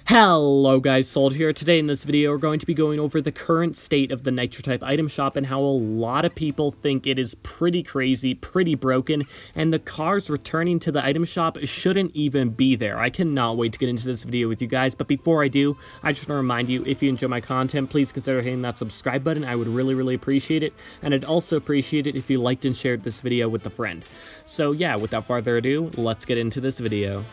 Hello guys, Sold here. Today in this video we're going to be going over the current state of the NitroType item shop and how a lot of people think it is pretty crazy, pretty broken, and the cars returning to the item shop shouldn't even be there. I cannot wait to get into this video with you guys, but before I do, I just want to remind you, if you enjoy my content, please consider hitting that subscribe button. I would really appreciate it, and I'd also appreciate it if you liked and shared this video with a friend. So yeah, without further ado, let's get into this video.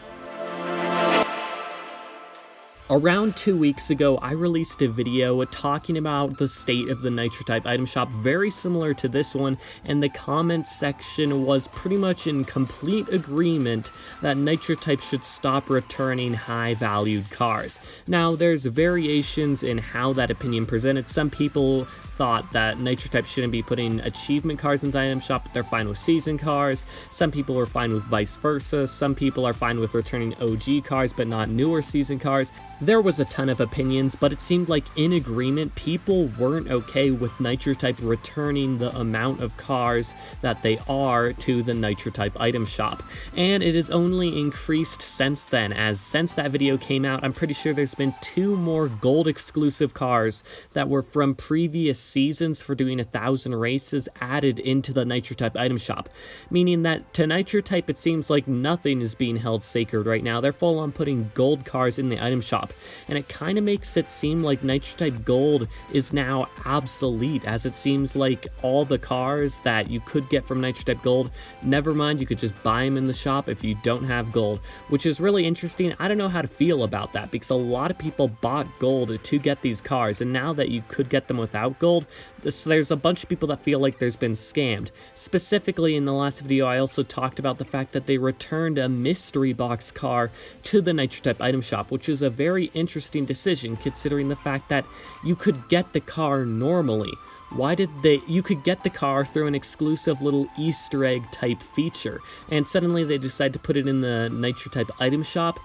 Around 2 weeks ago, I released a video talking about the state of the NitroType item shop, very similar to this one, and the comment section was pretty much in complete agreement that NitroType should stop returning high-valued cars. Now, there's variations in how that opinion presented. Some people thought that NitroType shouldn't be putting achievement cars in the item shop, but they're fine with season cars. Some people are fine with vice versa. Some people are fine with returning OG cars, but not newer season cars. There was a ton of opinions, but it seemed like in agreement, people weren't okay with NitroType returning the amount of cars that they are to the NitroType item shop. And it has only increased since then, as since that video came out, I'm pretty sure there's been 2 more gold exclusive cars that were from previous seasons for doing 1,000 races added into the NitroType item shop, meaning that to NitroType it seems like nothing is being held sacred right now. They're full on putting gold cars in the item shop, and it kind of makes it seem like NitroType Gold is now obsolete, as it seems like all the cars that you could get from NitroType Gold, never mind, you could just buy them in the shop if you don't have gold, which is really interesting. I don't know how to feel about that, because a lot of people bought gold to get these cars, and now that you could get them without gold, there's a bunch of people that feel like there's been scammed. Specifically, in the last video, I also talked about the fact that they returned a mystery box car to the NitroType item shop, which is a very interesting decision considering the fact that you could get the car normally. You could get the car through an exclusive little Easter egg type feature, and suddenly they decide to put it in the NitroType item shop.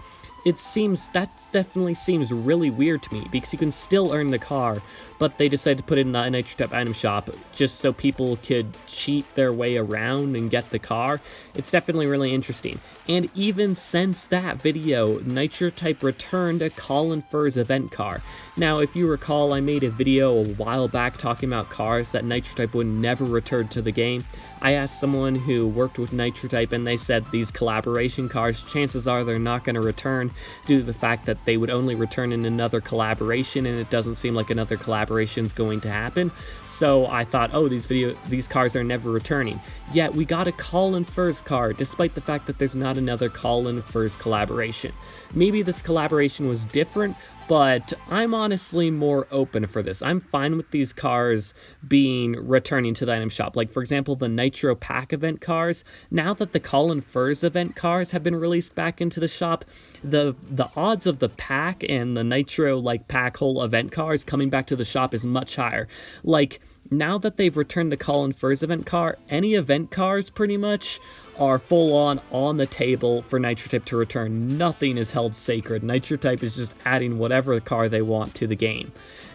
That definitely seems really weird to me, because you can still earn the car, but they decided to put it in the NitroType item shop just so people could cheat their way around and get the car. It's definitely really interesting. And even since that video, NitroType returned a Colin Furs event car. Now, if you recall, I made a video a while back talking about cars that NitroType would never return to the game. I asked someone who worked with NitroType, and they said these collaboration cars, chances are they're not going to return due to the fact that they would only return in another collaboration, and it doesn't seem like another collaboration is going to happen. So I thought, oh, these cars are never returning. Yet we got a Colin Furs car, despite the fact that there's not another Colin Furs collaboration. Maybe this collaboration was different, but I'm honestly more open for this. I'm fine with these cars returning to the item shop. Like, for example, the Nitro pack event cars. Now that the Colin Furs event cars have been released back into the shop, the odds of the pack and the Nitro pack whole event cars coming back to the shop is much higher. Like, now that they've returned the Colin Furs event car, any event cars pretty much are full on the table for NitroType to return. Nothing is held sacred. NitroType is just adding whatever car they want to the game.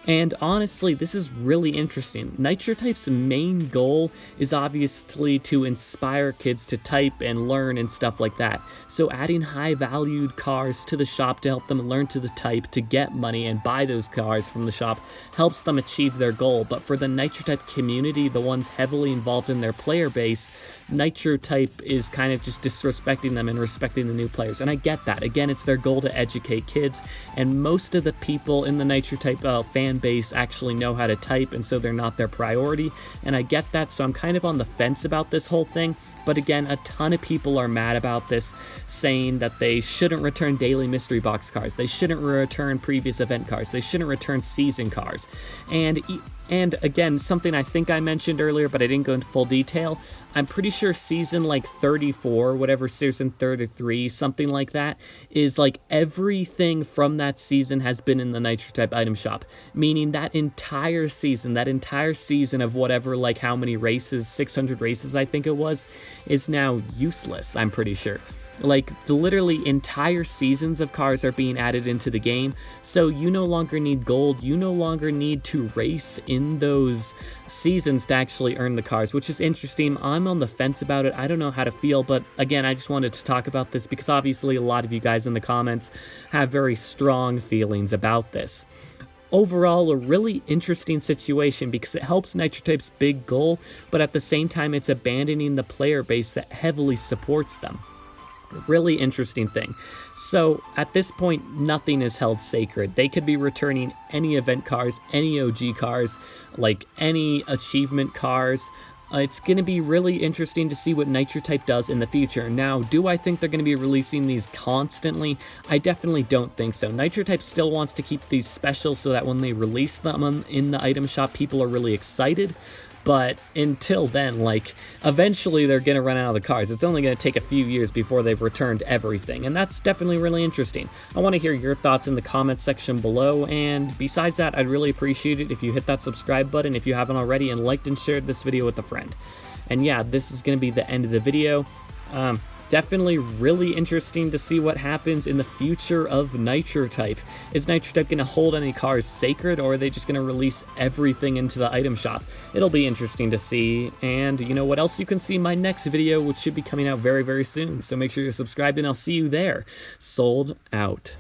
And honestly, this is really interesting. NitroType's main goal is obviously to inspire kids to type and learn and stuff like that. So adding high-valued cars to the shop to help them learn to type, to get money and buy those cars from the shop, helps them achieve their goal. But for the NitroType community, the ones heavily involved in their player base, NitroType is kind of just disrespecting them and respecting the new players. And I get that. Again, it's their goal to educate kids, and most of the people in the NitroType fan base actually know how to type, and so they're not their priority, and I get that. So I'm kind of on the fence about this whole thing. But again, a ton of people are mad about this, saying that they shouldn't return daily mystery box cars, they shouldn't return previous event cars, they shouldn't return season cars. And again, something I think I mentioned earlier, but I didn't go into full detail, I'm pretty sure season 34, whatever, season 33, something like that, is everything from that season has been in the NitroType item shop, meaning that entire season of whatever, how many races, 600 races I think it was, is now useless, I'm pretty sure. Like, literally entire seasons of cars are being added into the game, so you no longer need gold, you no longer need to race in those seasons to actually earn the cars, which is interesting. I'm on the fence about it. I don't know how to feel, but again, I just wanted to talk about this because obviously a lot of you guys in the comments have very strong feelings about this. Overall, a really interesting situation because it helps NitroType's big goal, but at the same time, it's abandoning the player base that heavily supports them. Really interesting thing. So at this point, nothing is held sacred. They could be returning any event cars, any OG cars, like any achievement cars. It's going to be really interesting to see what NitroType does in the future. Now, do I think they're going to be releasing these constantly? I definitely don't think so. NitroType still wants to keep these special so that when they release them in the item shop, people are really excited. But until then, like, eventually they're going to run out of the cars. It's only going to take a few years before they've returned everything, and that's definitely really interesting. I want to hear your thoughts in the comments section below, and besides that, I'd really appreciate it if you hit that subscribe button if you haven't already, and liked and shared this video with a friend. And yeah, this is going to be the end of the video. Definitely really interesting to see what happens in the future of NitroType. Is NitroType going to hold any cars sacred, or are they just going to release everything into the item shop? It'll be interesting to see, and you know what else? You can see my next video, which should be coming out very, very soon, so make sure you're subscribed, and I'll see you there. Sold out.